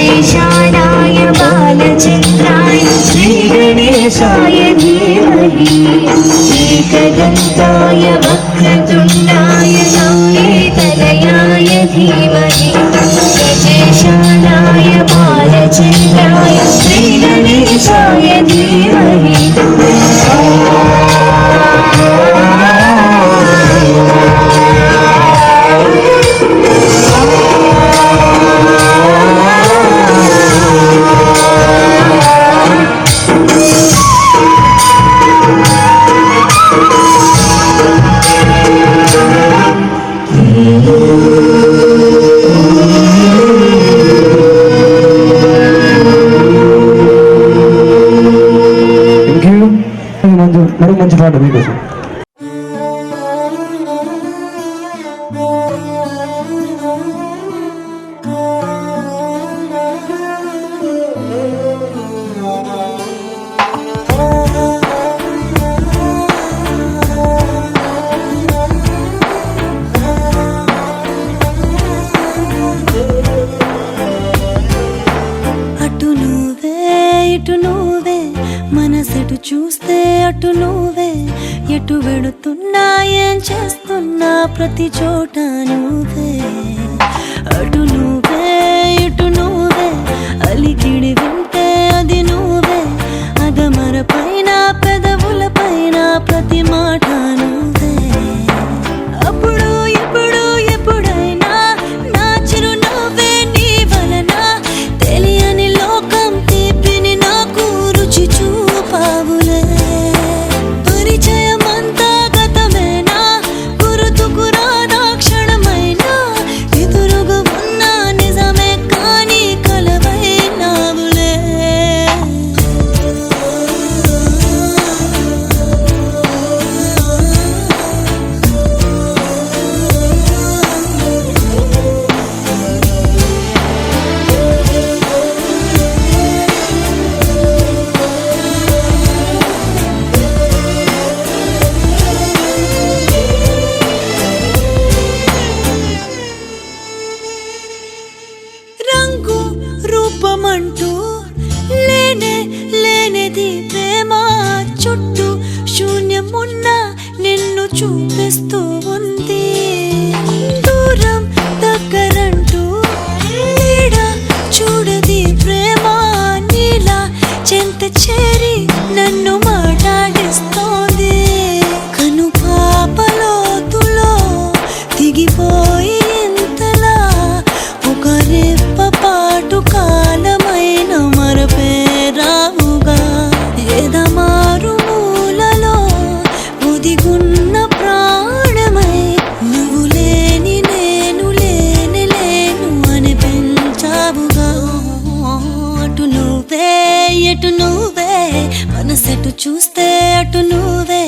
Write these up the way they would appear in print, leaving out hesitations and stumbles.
गजेशानाय बालचन्द्राय श्रीगणेशाय धीमहि एकदन्ताय वक्रतुण्डाय नवनीतनयाय धीमहि गजेशानाय बालचन्द्राय श्रीगणेशाय धीमहि మరో మంచి పాట మీకోసం. అటు నువ్వే ఇటు నువ్వే మనసెటు చూస్తే అటు నువ్వే ఎటు వెడుతున్నా ఏం చేస్తున్నా ప్రతి చోట నువ్వే అటు నువ్వే ఇటు నువ్వే అలికిడి వింటే అది నువ్వే అదమర పైన పెదవుల పైన ప్రతి మాట నువ్వే అప్పుడు ఇప్పుడు ఎప్పుడైనా నా చిరునవ్వే నీ వలన తెలియని లోకం తీపిని నాకు రుచి చూపావులే పరిచయమంతా గతమేనా గుర్తుకు రాదా క్షణమైనా ఎదురుగా ఉన్న నిజమే కానీ కలవైనావులే రంగు రూపమంటూ లేనే లేనిది ప్రేమ చుట్టూ శూన్యమున్న నిన్ను చూపిస్తూ ఉంది దూరం దగ్గరంటూ నీడ చూడది ప్రేమ నీలా చెంత చేరి నన్ను మాట్లాడిస్తోంది కను పాపలోతులో దిగిపోయి ఇంతలా ఒక రెప్ప పాటు కాలమైన మరపేరావుగా ఎదమారు మూలలో ఒదిగున్న ప్రాణమై నువ్వు లేని నేను లేని లేను అని పెంచావుగా అటు నువ్వే ఎటు నువ్వే మనసెటు చూస్తే అటు నువ్వే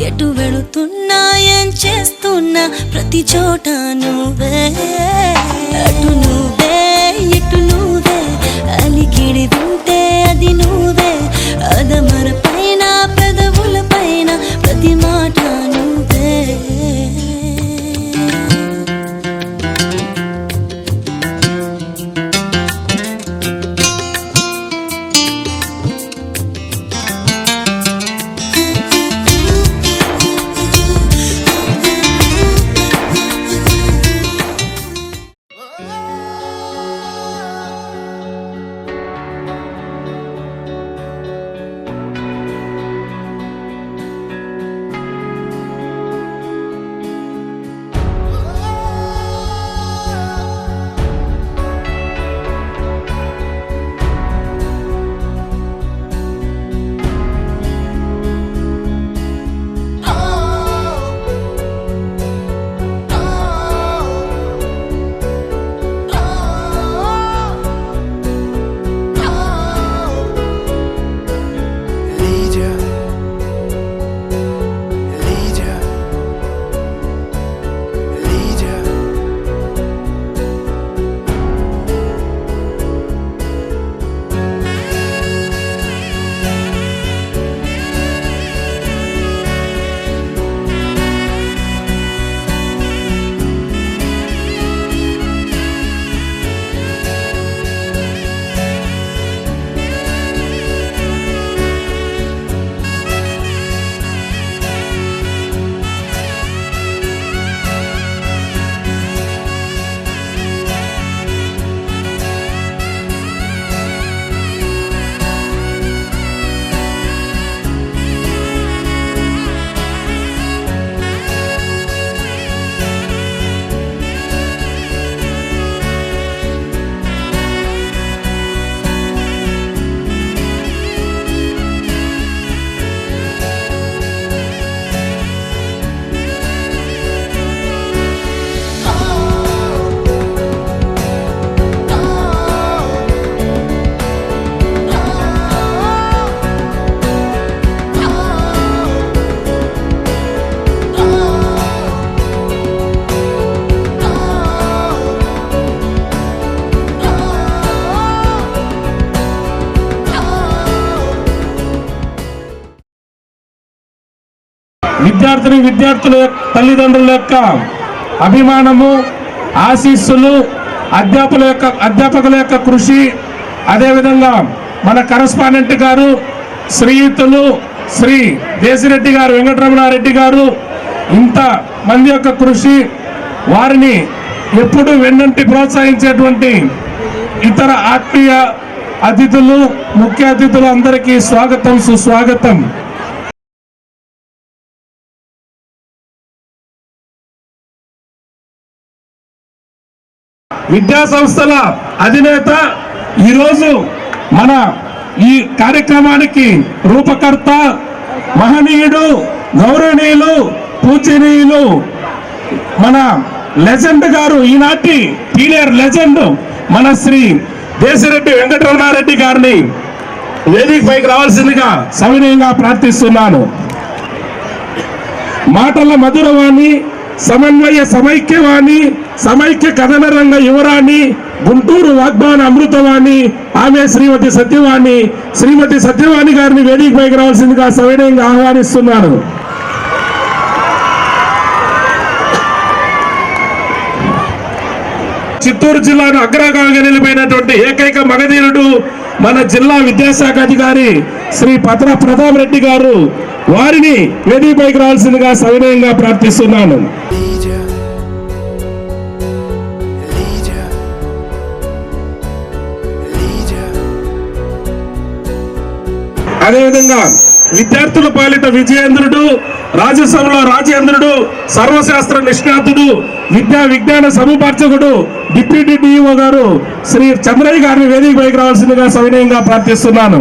ఎటు వెళుతున్నా ఏం చేస్తున్నా ప్రతి చోట నువ్వే అటు నువ్వే ఇటు నువ్వే అలికిడి వింటే అది నువ్వే అదమర పైన పెదవుల పైన ప్రతి మాట నువ్వే విద్యార్థుల తల్లిదండ్రుల యొక్క అభిమానము, ఆశీస్సులు, అధ్యాపకుల యొక్క కృషి, అదేవిధంగా మన కరస్పాండెంట్ గారు శ్రీయుతులు శ్రీ దేశిరెడ్డి గారు, వెంకటరమణారెడ్డి గారు, ఇంత మంది యొక్క కృషి, వారిని ఎప్పుడు వెన్నంటి ప్రోత్సహించేటువంటి ఇతర ఆత్మీయ అతిథులు, ముఖ్య అతిథులు అందరికీ స్వాగతం, సుస్వాగతం. విద్యా సంస్థల అధినేత ఈరోజు మన ఈ కార్యక్రమానికి రూపకర్త, మహనీయుడు, గౌరవనీయులు, పూజనీయులు, మన లెజెండ్ గారు, ఈనాటి సీనియర్ లెజెండ్ మన శ్రీ దేశిరెడ్డి వెంకటరమణారెడ్డి గారిని వేదిక పైకి రావాల్సిందిగా సవినయంగా ప్రార్థిస్తున్నాను. మాటల మధురవాణి, సమన్వయ సమైక్యవాణి, సమైక్య కథన రంగ యువరాణి, గుంటూరు వాగ్బాన అమృతవాణి, ఆమె శ్రీమతి సత్యవాణి గారిని వేదిక పైకి రావాల్సిందిగా సవినయంగా ఆహ్వానిస్తున్నాను. చిత్తూరు జిల్లాను అగ్రగామిగా నిలిపోయినటువంటి ఏకైక మగధీరుడు మన జిల్లా విద్యాశాఖ అధికారి శ్రీ పత్ర ప్రతాప్ రెడ్డి గారు, వారిని వేదికపైకి రావాల్సిందిగా సవినయంగా ప్రార్థిస్తున్నాను. అదేవిధంగా విద్యార్థుల పాలిట విజయేంద్రుడు, రాజ్యసభలో రాజేంద్రుడు, సర్వశాస్త్ర నిష్ణాతుడు, విద్యా విజ్ఞాన సముపార్చకుడు, డిప్యూటీ డిఈఓ గారు శ్రీ చంద్రయ్య గారిని వేదిక పైకి రావాల్సిందిగా సవినయంగా ప్రార్థిస్తున్నాను.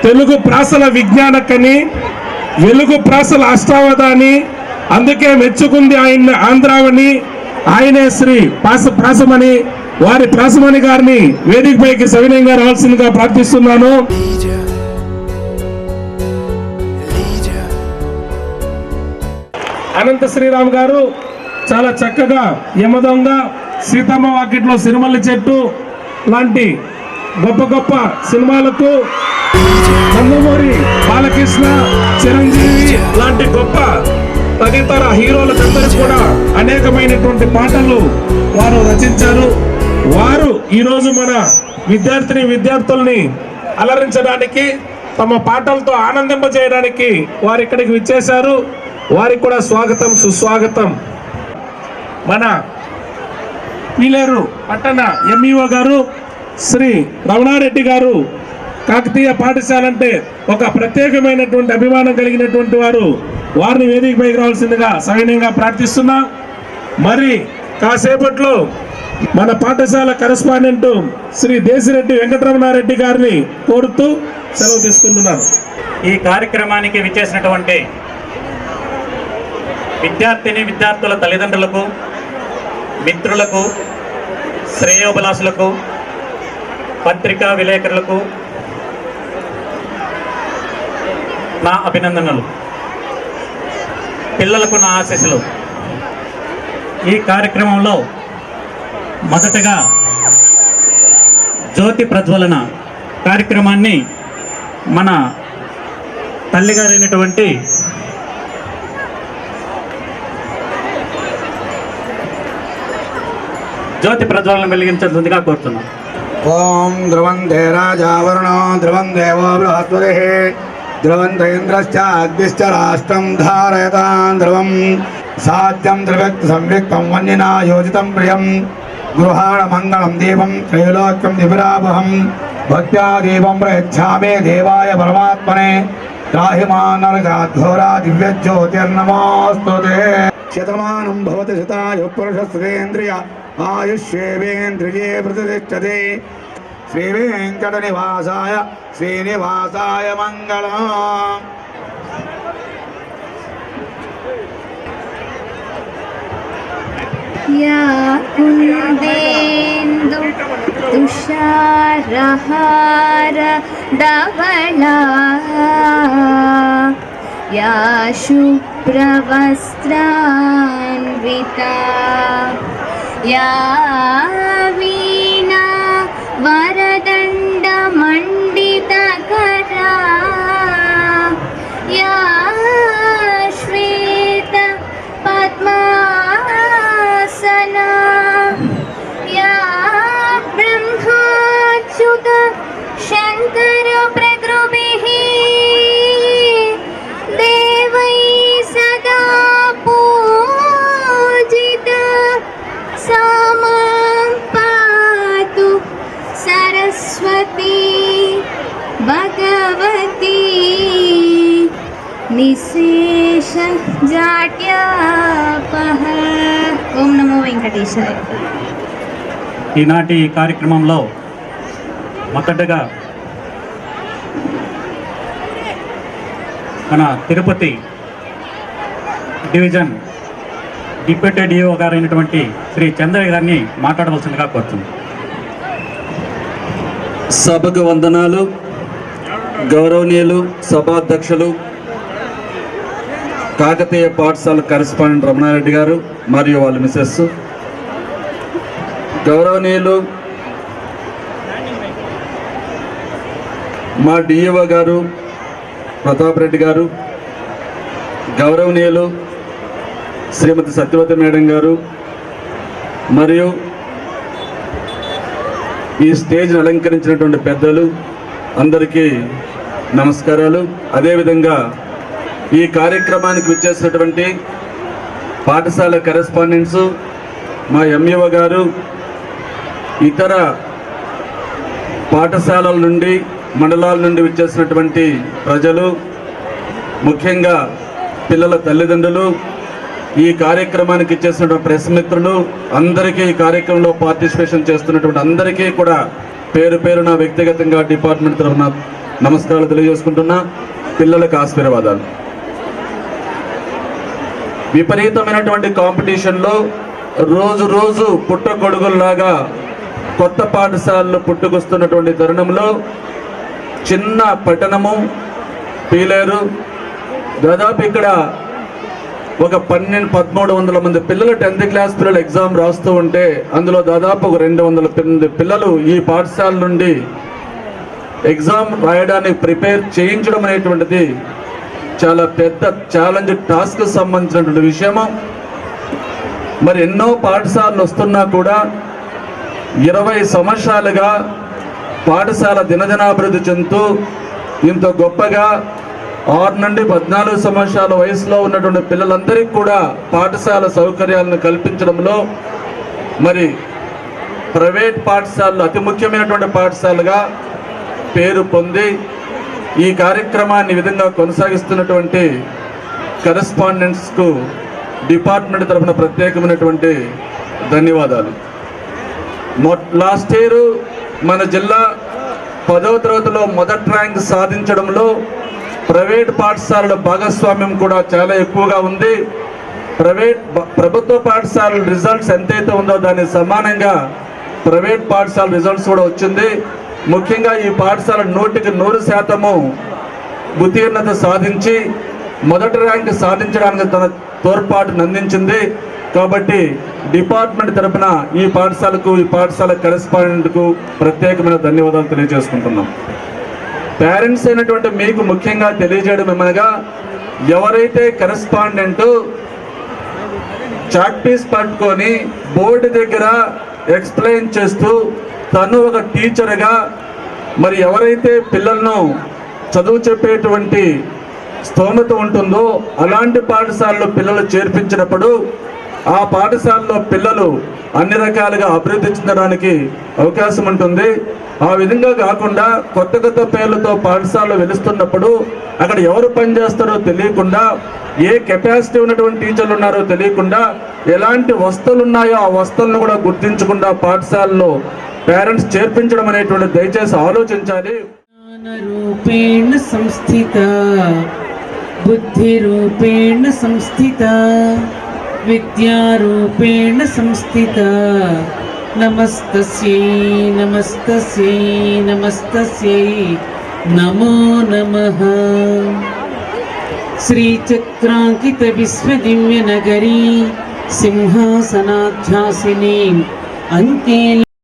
తెలుగు ప్రాసల విజ్ఞానకని, వెలుగు ప్రాసల అష్టావధాని, అందుకే మెచ్చుకుంది ఆయన ఆంధ్రావని, ఆయనే శ్రీ ప్రాసమణి, వారి ప్రాసమణి గారిని వేదికపైకి సవినయంగా రావాల్సిందిగా ప్రార్థిస్తున్నాను. అనంత శ్రీరామ్ గారు చాలా చక్కగా యమదొంగ, సీతమ్మ వాకిట్లో సిరిమల్లి చెట్టు లాంటి గొప్ప గొప్ప సినిమాలకు, నందమూరి బాలకృష్ణ, చిరంజీవి లాంటి గొప్ప తదితర హీరోలకందరూ కూడా అనేకమైనటువంటి పాటలు వారు రచించారు. వారు ఈరోజు మన విద్యార్థుల్ని అలరించడానికి, తమ పాటలతో ఆనందింపజేయడానికి వారు ఇక్కడికి విచ్చేశారు. వారికి కూడా స్వాగతం, సుస్వాగతం. మన పీలేరు పట్టణ ఎంఈఓ గారు శ్రీ రమణారెడ్డి గారు, కాకతీయ పాఠశాల అంటే ఒక ప్రత్యేకమైనటువంటి అభిమానం కలిగినటువంటి వారు, వారిని వేదికపైకి రావాల్సిందిగా సవినయంగా ప్రార్థిస్తున్నా. మరి కాసేపట్లో మన పాఠశాల కరెస్పాండెంట్ శ్రీ దేశిరెడ్డి వెంకటరమణారెడ్డి గారిని కోరుతూ సెలవు తీసుకుంటున్నాను. ఈ కార్యక్రమానికి విచ్చేసినటువంటి విద్యార్థుల తల్లిదండ్రులకు, మిత్రులకు, శ్రేయోభిలాషులకు, పత్రికా విలేకరులకు నా అభినందనలు, పిల్లలకు నా ఆశీస్సులు. ఈ కార్యక్రమంలో మొదటగా జ్యోతి ప్రజ్వలన కార్యక్రమాన్ని మన తల్లిగారైనటువంటి జ్యోతి ప్రజ్వలన వెలిగించాల్సిందిగా కోరుతున్నాం. ఓం ధ్రువందే రాజావరుణో ధ్రువం దేవో బృహస్పతిః ధ్రువంత ఇంద్రశ్చ అగ్నిశ్చ రాష్ట్రం ధారయతాం ధ్రువం సాధ్యం ధ్రువ్యక్త సంవిక్తం వన్యనా యోజితం ప్రియం గృహాణ మంగళం దీపం త్రైలోక్యం దివిరావహం భక్త్యా దీపం ప్రయచ్ఛామి దేవాయ పరమాత్మనే రాహిమానర్గాఘోరా దివ్యజ్యోతిర్నమోస్తుతే. శతమానం భవతి శతాయు పురుషస్త్రేంద్రియ ఆయుష్యేవేంద్రియే ప్రతిష్టతే. శ్రీ వెంకట నివాసాయ శ్రీనివాసాయ మంగళం. या कुन्देन्दु तुषारहार धवला या शुभ्रवस्त्रान्विता या वीणा वरदण्डमण्डितकरा या श्वेत पद्मासना या ब्रह्माच्युत शङ्कर प्रकृतिः देवै सदा पूजिता सा मां पातु सरस्वती भगवती निशेष जाट्यापः। ఓం నమో వెంకటేశాయ। ఈనాటి ఈ కార్యక్రమంలో మొదటగా మన తిరుపతి డివిజన్ డిప్యూటీ డిఓ గారు అయినటువంటి శ్రీ చంద్రయ్య గారిని మాట్లాడవలసిందిగా కోరుతున్నాను। సభకు వందనాలు। గౌరవనీయులు సభాధ్యక్షులు కాకతీయ పాఠశాల కరెస్పాండెంట్ రమణారెడ్డి గారు మరియు వాళ్ళ మిసెస్, గౌరవనీయులు మా డిఈఓ గారు ప్రతాప్ రెడ్డి గారు, గౌరవనీయులు శ్రీమతి సత్యవతి మేడం గారు, మరియు ఈ స్టేజ్ని అలంకరించినటువంటి పెద్దలు అందరికీ నమస్కారాలు। అదేవిధంగా ఈ కార్యక్రమానికి విచ్చేసినటువంటి పాఠశాల కరెస్పాండెంట్స్, మా ఎంఈఓ గారు, ఇతర పాఠశాలల నుండి మండలాల నుండి విచ్చేసినటువంటి ప్రజలు, ముఖ్యంగా పిల్లల తల్లిదండ్రులు, ఈ కార్యక్రమానికి ఇచ్చేసినటువంటి ప్రెస్ మిత్రులు అందరికీ, ఈ కార్యక్రమంలో పార్టిసిపేషన్ చేస్తున్నటువంటి అందరికీ కూడా పేరు పేరున వ్యక్తిగతంగా డిపార్ట్మెంట్ తరఫున నమస్కారాలు తెలియజేసుకుంటున్నా। పిల్లలకు ఆశీర్వాదాలు। విపరీతమైనటువంటి కాంపిటీషన్లో రోజు రోజు పుట్టగొడుగుల్లాగా కొత్త పాఠశాలలు పుట్టుకొస్తున్నటువంటి తరుణంలో చిన్న పట్టణము పీలేరు, దాదాపు ఇక్కడ ఒక 1300 మంది పిల్లలు 10th క్లాస్ పిల్లలు ఎగ్జామ్ రాస్తూ ఉంటే అందులో దాదాపు ఒక 200 పిల్లలు ఈ పాఠశాల నుండి ఎగ్జామ్ రాయడానికి ప్రిపేర్ చేయించడం అనేటువంటిది చాలా పెద్ద ఛాలెంజ్, టాస్క్ సంబంధించినటువంటి విషయము। మరి ఎన్నో పాఠశాలలు వస్తున్నా కూడా 20 సంవత్సరాలుగా పాఠశాల దినదినాభివృద్ధి చెందుతూ ఇంత గొప్పగా 6 నుండి 14 సంవత్సరాల వయసులో ఉన్నటువంటి పిల్లలందరికీ కూడా పాఠశాల సౌకర్యాలను కల్పించడంలో మరి ప్రైవేట్ పాఠశాలలు అతి ముఖ్యమైనటువంటి పాఠశాలగా పేరు పొంది ఈ కార్యక్రమాన్ని విధంగా కొనసాగిస్తున్నటువంటి కరెస్పాండెంట్స్కు డిపార్ట్మెంట్ తరఫున ప్రత్యేకమైనటువంటి ధన్యవాదాలు। లాస్ట్ ఇయర్ మన జిల్లా 10వ తరగతిలో మొదటి ర్యాంక్ సాధించడంలో ప్రైవేట్ పాఠశాలల భాగస్వామ్యం కూడా చాలా ఎక్కువగా ఉంది। ప్రభుత్వ పాఠశాలల రిజల్ట్స్ ఎంతైతే ఉందో దానికి సమానంగా ప్రైవేట్ పాఠశాల రిజల్ట్స్ కూడా వచ్చింది। ముఖ్యంగా ఈ పాఠశాల 100% ఉత్తీర్ణత సాధించి మొదటి ర్యాంక్ సాధించడానికి తన తోడ్పాటును అందించింది। కాబట్టి డిపార్ట్మెంట్ తరఫున ఈ పాఠశాలకు, ఈ పాఠశాల కరెస్పాండెంట్కు ప్రత్యేకమైన ధన్యవాదాలు తెలియజేసుకుంటున్నాం। పేరెంట్స్ అయినటువంటి మీకు ముఖ్యంగా తెలియజేయడం ఏమనగా, ఎవరైతే కరెస్పాండెంట్ చాక్ పీస్ పట్టుకొని బోర్డు దగ్గర ఎక్స్ప్లెయిన్ చేస్తూ తను ఒక టీచర్గా మరి ఎవరైతే పిల్లలను చదువు చెప్పేటువంటి స్తోమత ఉంటుందో అలాంటి పాఠశాలలో పిల్లలు చేర్పించినప్పుడు ఆ పాఠశాలలో పిల్లలు అన్ని రకాలుగా అభివృద్ధి చెందడానికి అవకాశం ఉంటుంది। ఆ విధంగా కాకుండా కొత్త కొత్త పేర్లతో పాఠశాలలో వెలుస్తున్నప్పుడు అక్కడ ఎవరు పనిచేస్తారో తెలియకుండా, ఏ కెపాసిటీ ఉన్నటువంటి టీచర్లు ఉన్నారో తెలియకుండా, ఎలాంటి వస్తువులు ఉన్నాయో ఆ వస్తువులను కూడా గుర్తించకుండా పాఠశాలలో పేరెంట్స్ చేర్పించడం అనేటువంటి దయచేసి ఆలోచించాలి। రూపేణ సంస్థిత బుద్ధి రూపేణ సంస్థిత విద్యారూపేణ సంస్థిత నమస్తస్యై నమస్తస్యై నమస్తస్యై నమో నమః। శ్రీచక్రాంకిత విశ్వదివ్య నగరీ సింహాసనాధ్యాసినీం అంకే